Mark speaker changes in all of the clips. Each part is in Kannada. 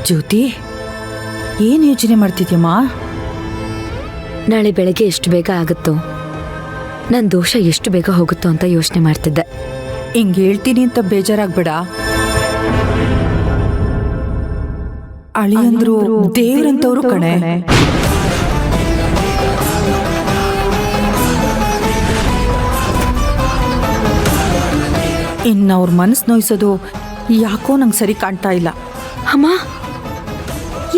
Speaker 1: ಜ್ಯೋತಿ, ಏನು ಯೋಚನೆ ಮಾಡ್ತಿದ್ಯಮ್ಮ?
Speaker 2: ನಾಳೆ ಬೆಳಗ್ಗೆ ಎಷ್ಟು ಬೇಗ ಆಗುತ್ತೋ, ನನ್ನ ದೋಷ ಎಷ್ಟು ಬೇಗ ಹೋಗುತ್ತೋ ಅಂತ ಯೋಚನೆ ಮಾಡ್ತಿದ್ದೆ.
Speaker 1: ಹಿಂಗೆ ಹೇಳ್ತೀನಿ ಅಂತ ಬೇಜಾರಾಗ್ಬೇಡ. ಅಳಿಯಂದ್ರು ದೇವ್ರಂತವ್ರು ಕಣೆ. ಇನ್ನು ಅವ್ರ ಮನಸ್ಸು ನೋಯಿಸೋದು ಯಾಕೋ ನಂಗೆ ಸರಿ ಕಾಣ್ತಾ ಇಲ್ಲ.
Speaker 2: ಅಮ್ಮ,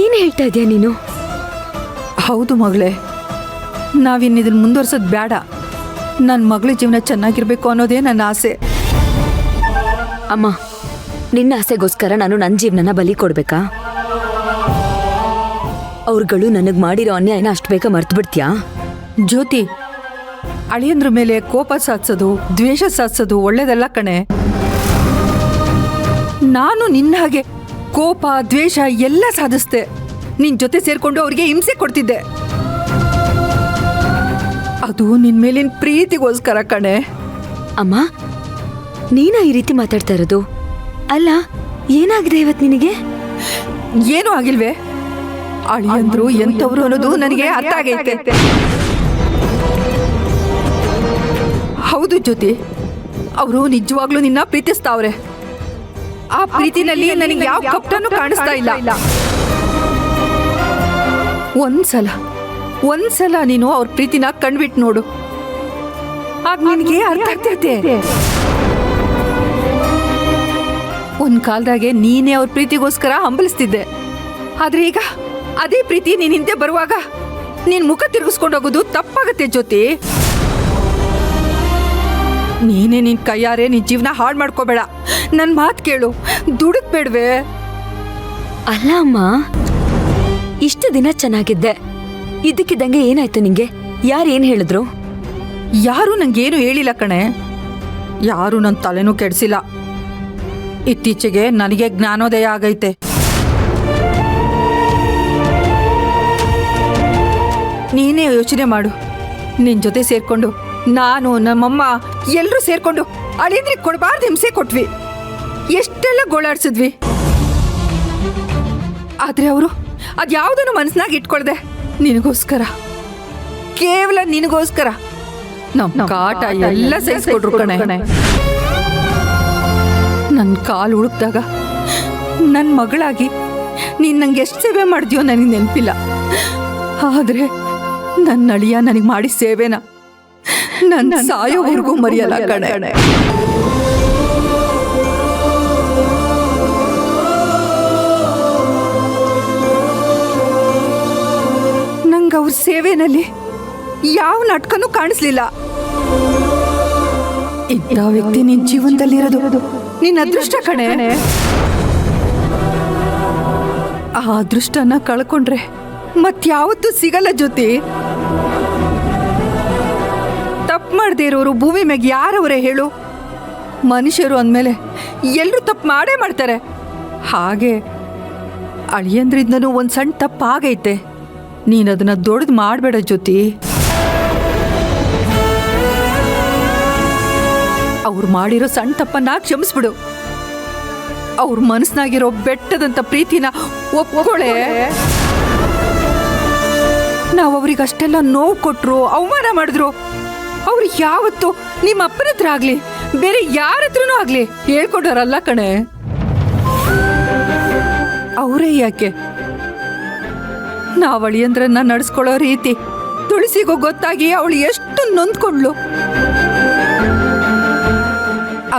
Speaker 2: ಏನು ಹೇಳ್ತಾ ಇದೀಯ ನೀನು?
Speaker 1: ಹೌದು ಮಗಳೇ, ನಾವಿನ್ನಿದನ್ನು ಮುಂದುವರ್ಸೋದು ಬೇಡ. ನನ್ನ ಮಗಳ ಜೀವನ ಚೆನ್ನಾಗಿರ್ಬೇಕು ಅನ್ನೋದೇ ನನ್ನ ಆಸೆ.
Speaker 2: ಅಮ್ಮ, ನಿನ್ನ ಆಸೆಗೋಸ್ಕರ ನಾನು ನನ್ನ ಜೀವನನ ಬಲಿ ಕೊಡ್ಬೇಕಾ? ಅವ್ರುಗಳು ನನಗೆ ಮಾಡಿರೋ ಅನ್ಯಾಯನ ಅಷ್ಟು ಬೇಗ ಮರ್ತು ಬಿಡ್ತೀಯಾ?
Speaker 1: ಜ್ಯೋತಿ, ಅಳಿಯಂದ್ರ ಮೇಲೆ ಕೋಪ ಸಾಧಿಸೋದು, ದ್ವೇಷ ಸಾಧಿಸೋದು ಒಳ್ಳೇದಲ್ಲ ಕಣೆ. ನಾನು ನಿನ್ನ ಹಾಗೆ ಕೋಪ ದ್ವೇಷ ಎಲ್ಲ ಸಾಧಿಸ್ದೆ. ನಿನ್ ಜೊತೆ ಸೇರ್ಕೊಂಡು ಅವ್ರಿಗೆ ಹಿಂಸೆ ಕೊಡ್ತಿದ್ದೆ. ಅದು ನಿನ್ ಮೇಲಿನ ಪ್ರೀತಿಗೋಸ್ಕರ ಕಣೆ.
Speaker 2: ಅಮ್ಮ, ನೀನ ಈ ರೀತಿ ಮಾತಾಡ್ತಾ ಇರೋದು? ಅಲ್ಲ, ಏನಾಗಿದೆ ಇವತ್ತು ನಿನಗೆ?
Speaker 1: ಏನೂ ಆಗಿಲ್ವೇ? ಅಳಿಯಂದ್ರು ಎಂತವ್ರು ಅನ್ನೋದು ನನಗೆ ಅರ್ಥ ಆಗೈತೆ. ಹೌದು ಜ್ಯೋತಿ, ಅವರು ನಿಜವಾಗ್ಲೂ ನಿನ್ನ ಪ್ರೀತಿಸ್ತಾವ್ರೆ. ಆ ಪ್ರೀತಿನಲ್ಲಿ ನನಗೆ ಯಾವ ಕಪ್ಪನ್ನು ಕಾಣಿಸ್ತಾ ಇಲ್ಲ. ಒಂದ್ಸಲ ನೀನು ಅವ್ರ ಪ್ರೀತಿನ ಕಣ್ಬಿಟ್ಟು ನೋಡು, ಆಗ ನಿನಗೆ ಅರ್ಥ ಆಗ್ತೈತೆ. ಒಂದ್ ಕಾಲದಾಗೆ ನೀನೇ ಅವ್ರ ಪ್ರೀತಿಗೋಸ್ಕರ ಹಂಬಲಿಸ್ತಿದ್ದೆ. ಆದ್ರೆ ಈಗ ಅದೇ ಪ್ರೀತಿ ನೀನ್ ಹಿಂದೆ ಬರುವಾಗ ನೀನ್ ಮುಖ ತಿರುಗಿಸ್ಕೊಂಡು ಹೋಗೋದು ತಪ್ಪಾಗತ್ತೆ ಜ್ಯೋತಿ. ನೀನೇ ನಿನ್ ಕೈಯಾರೆ ನಿನ್ ಜೀವನ ಹಾಳು ಮಾಡ್ಕೋಬೇಡ. ನನ್ ಮಾತು ಕೇಳು, ದುಡುಕ್ ಬೇಡ್ವೆ?
Speaker 2: ಅಲ್ಲ ಅಮ್ಮ, ಇಷ್ಟು ದಿನ ಚೆನ್ನಾಗಿದ್ದೆ, ಇದಕ್ಕಿದ್ದಂಗೆ ಏನಾಯ್ತು ನಿಂಗೆ? ಯಾರೇನ್ ಹೇಳಿದ್ರು?
Speaker 1: ಯಾರು ನಂಗೇನು ಹೇಳಿಲ್ಲ ಕಣೆ. ಯಾರು ನನ್ನ ತಲೆನೂ ಕೆಡಿಸಿಲ್ಲ. ಇತ್ತೀಚೆಗೆ ನನಗೆ ಜ್ಞಾನೋದಯ ಆಗೈತೆ. ನೀನೇ ಯೋಚನೆ ಮಾಡು. ನಿನ್ ಜೊತೆ ಸೇರ್ಕೊಂಡು ನಾನು, ನಮ್ಮಮ್ಮ ಎಲ್ಲರೂ ಸೇರ್ಕೊಂಡು ಅಳಿಯಂದ್ರಿಗೆ ಕೊಡಬಾರ್ದು ಹಿಂಸೆ ಕೊಟ್ವಿ. ಎಷ್ಟೆಲ್ಲ ಗೋಳಾಡ್ಸಿದ್ವಿ. ಆದ್ರೆ ಅವರು ಅದ್ಯಾವುದನ್ನು ಮನಸ್ಸಿನಾಗ ಇಟ್ಕೊಳ್ದೆ ನಿನಗೋಸ್ಕರ, ಕೇವಲ ನಿನಗೋಸ್ಕರ ನಮ್ಮ ಕಾಟ ಎಲ್ಲ ಸಹಿಸ್ಕೊಟ್ರು ಕಣೆ. ನನ್ನ ಕಾಲು ಉಳುಕ್ದಾಗ ನನ್ನ ಮಗಳಾಗಿ ನೀನು ನಂಗೆ ಎಷ್ಟು ಸೇವೆ ಮಾಡಿದ್ಯೋ ನನಗೆ ನೆನಪಿಲ್ಲ. ಆದ್ರೆ ನನ್ನ ಅಳಿಯ ನನಗೆ ಮಾಡಿ ಸೇವೆನ ನನ್ನ ಸಾಯೋವರೆಗೂ ಮರೆಯಲ್ಲ ಕಣೆ. ನಂಗೆ ಅವ್ರ ಸೇವೆನಲ್ಲಿ ಯಾವ ನಾಟಕನೂ ಕಾಣಿಸ್ಲಿಲ್ಲ. ಇಂಥ ವ್ಯಕ್ತಿ ನಿನ್ ಜೀವನದಲ್ಲಿರೋದು ನಿನ್ನ ಅದೃಷ್ಟ ಕಣೆ. ಆ ಅದೃಷ್ಟನ ಕಳ್ಕೊಂಡ್ರೆ ಮತ್ಯಾವತ್ತೂ ಸಿಗಲ್ಲ ಜ್ಯೋತಿ. ತಪ್ಪು ಮಾಡದೇ ಇರೋರು ಭೂಮಿ ಮ್ಯಾಗ ಯಾರವರೇ ಹೇಳು? ಮನುಷ್ಯರು ಅಂದಮೇಲೆ ಎಲ್ಲರೂ ತಪ್ಪು ಮಾಡೇ ಮಾಡ್ತಾರೆ. ಹಾಗೆ ಅಳಿಯಂದ್ರಿಂದನೂ ಒಂದು ಸಣ್ಣ ತಪ್ಪು ಆಗೈತೆ. ನೀನದನ್ನ ದೊಡ್ಡದು ಮಾಡಬೇಡ ಜ್ಯೋತಿ. ಅವ್ರು ಮಾಡಿರೋ ಸಣ್ಣ ತಪ್ಪನ್ನ ಕ್ಷಮಿಸ್ಬಿಡು. ಅವ್ರ ಮನಸ್ಸಿನಾಗಿರೋ ಬೆಟ್ಟದಂತ ಪ್ರೀತಿನ ಒಪ್ಕೊಳ್ಳೆ. ನಾವು ಅವ್ರಿಗೆ ಅಷ್ಟೆಲ್ಲ ನೋವು ಕೊಟ್ರು, ಅವಮಾನ ಮಾಡಿದ್ರು, ಅವ್ರು ಯಾವತ್ತು ನಿಮ್ಮ ಅಪ್ಪನ ಹತ್ರ ಆಗ್ಲಿ ಬೇರೆ ಯಾರ ಹತ್ರನೂ ಆಗ್ಲಿ ಹೇಳ್ಕೊಡೋರಲ್ಲ ಕಣೆ. ಅವರೇ ಯಾಕೆ ನಾವು ಅಳಿಯಂದ್ರನ್ನ ನಡೆಸ್ಕೊಳ್ಳೋ ರೀತಿ ತುಳಸಿಗೂ ಗೊತ್ತಾಗಿ ಅವಳು ಎಷ್ಟು ನೊಂದ್ಕೊಂಡ್ಲು.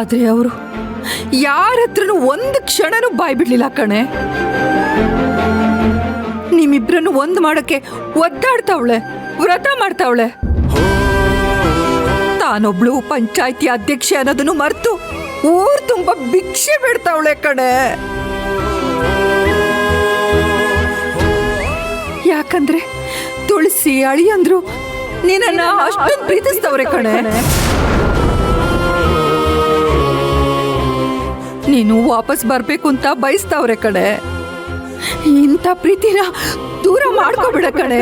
Speaker 1: ಆದ್ರೆ ಅವರು ಯಾರ ಹತ್ರನೂ ಒಂದು ಕ್ಷಣನೂ ಬಾಯ್ ಬಿಡ್ಲಿಲ್ಲ ಕಣೆ. ನಿಮ್ಮಿಬ್ರನ್ನು ಒಂದು ಮಾಡೋಕ್ಕೆ ಒದ್ದಾಡ್ತಾವಳೆ, ವ್ರತ ಮಾಡ್ತಾವಳೆ. ತಾನೊಬ್ಳು ಪಂಚಾಯ್ತಿ ಅಧ್ಯಕ್ಷೆ ಅನ್ನೋದನ್ನು ಮರ್ತು ಊರ್ ತುಂಬ ಭಿಕ್ಷೆ ಬಿಡ್ತಾವಳೆ ಕಣೆ. ಯಾಕಂದ್ರೆ ತುಳಸಿ ಅಳಿಯಂದ್ರು ನಿನ್ನ ಅಷ್ಟೊಂದು ಪ್ರೀತಿಸ್ತವ್ರೆ ಕಣೆ. ನೀನು ವಾಪಸ್ ಬರ್ಬೇಕು ಅಂತ ಬಯಸ್ತಾವ್ರೆ ಕಣೆ. ಇಂಥ ಪ್ರೀತಿನ ದೂರ ಮಾಡ್ಕೋಬೇಡ ಕಣೆ.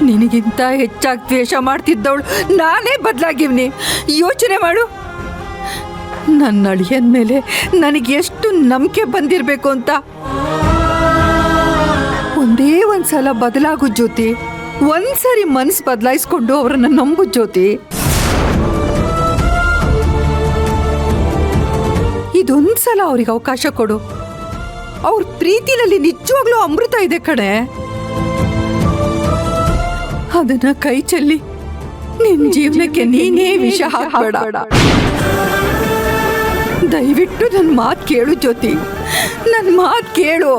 Speaker 1: ನಿನಗಿಂತ ಹೆಚ್ಚಾಗಿ ದ್ವೇಷ ಮಾಡ್ತಿದ್ದವಳು ನಾನೇ ಬದಲಾಗಿವ್ನಿ. ಯೋಚನೆ ಮಾಡು. ನನ್ನ ಅಳಿಯನ ಮೇಲೆ ನನಗೆ ಎಷ್ಟು ನಂಬಿಕೆ ಬಂದಿರಬೇಕು ಅಂತ. ಒಂದೇ ಒಂದ್ಸಲ ಬದಲಾಗು ಜ್ಯೋತಿ, ಒಂದ್ಸರಿ ಮನಸ್ಸು ಬದಲಾಯಿಸ್ಕೊಂಡು ಅವರನ್ನ ನಂಬು ಜ್ಯೋತಿ. ಇದೊಂದ್ಸಲ ಅವ್ರಿಗೆ ಅವಕಾಶ ಕೊಡು. ಅವ್ರ ಪ್ರೀತಿನಲ್ಲಿ ನಿಜವಾಗ್ಲೂ ಅಮೃತ ಇದೆ ಕಣೆ. ಅದನ್ನ ಕೈ ಚೆಲ್ಲಿ ನಿನ್ ಜೀವನಕ್ಕೆ ನೀನೇ ವಿಷ ಹಾಕಬೇಡ. ದಯವಿಟ್ಟು ನನ್ನ ಮಾತು ಕೇಳು ಜ್ಯೋತಿ, ನನ್ನ ಮಾತು ಕೇಳು.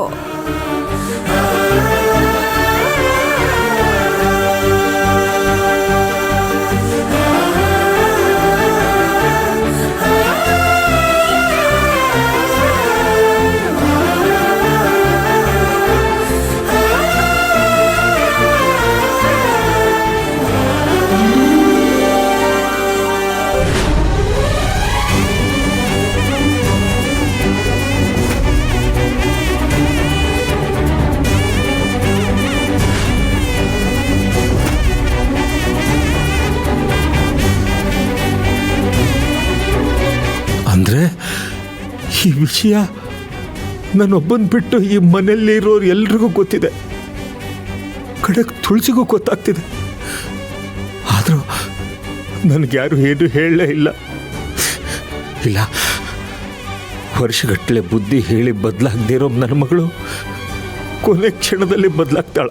Speaker 3: ಅಂದರೆ ಈ ವಿಷಯ ನಾನೊಬ್ಬನ ಬಿಟ್ಟು ಈ ಮನೆಯಲ್ಲಿರೋರು ಎಲ್ರಿಗೂ ಗೊತ್ತಿದೆ, ಕಡೆಗೆ ತುಳಸಿಗೂ ಗೊತ್ತಾಗ್ತಿದೆ. ಆದರೂ ನನಗ್ಯಾರು ಏನು ಹೇಳಲೇ ಇಲ್ಲ. ಇಲ್ಲ, ವರ್ಷಗಟ್ಟಲೆ ಬುದ್ಧಿ ಹೇಳಿ ಬದಲಾಗದಿರೋ ನನ್ನ ಮಗಳು ಕೊನೆ ಕ್ಷಣದಲ್ಲಿ ಬದಲಾಗ್ತಾಳ.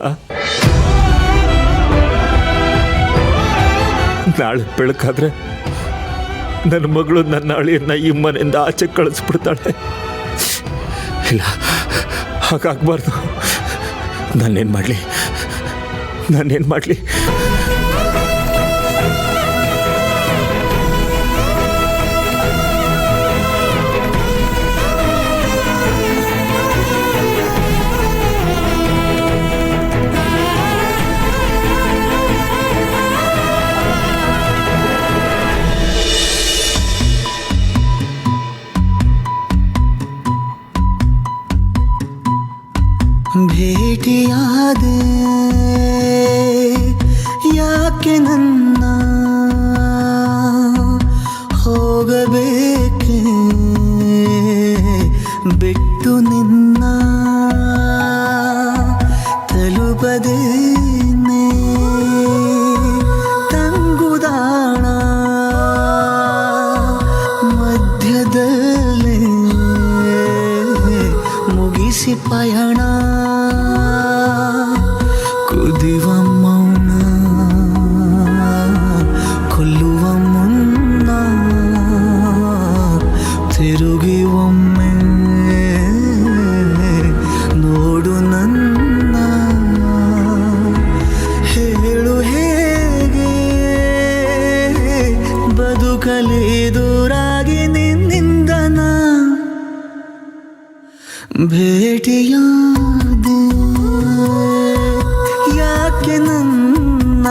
Speaker 3: ನಾಳೆ ಬೆಳಕಾದ್ರೆ ನನ್ನ ಮಗಳು ನನ್ನ ಅಳಿಯನ್ನ ಈ ಮನೆಯಿಂದ ಆಚೆ ಕಳಿಸ್ಬಿಡ್ತಾಳೆ. ಇಲ್ಲ, ಹಾಗಾಗಬಾರ್ದು. ನಾನೇನು ಮಾಡಲಿ?
Speaker 4: ಭೇಟಿಯಾದೆ ಯಾಕೆ ನನ್ನ ಹೋಗಬೇಕೆ ಬಿಟ್ಟು ನಿನ್ನ ತಲುಪದೇನೆ ತಂಗುದಾಣ ಮಧ್ಯದಲ್ಲೇ ಮುಗಿಸಿ ಪಯಣ ಕುದಿವ ಮೌನ ಕೊಲ್ಲುವ ಮುನ್ನ ತಿರುಗಿ ಒಮ್ಮೆ ನೋಡು ನನ್ನ ಹೇಳು ಹೇಗೆ ಬದುಕಲಿ ದೂರಾಗಿ ನಿನ್ನಿಂದನ ಭೇಟಿಯಾದೆ ಯಾಕೆ ನನ್ನ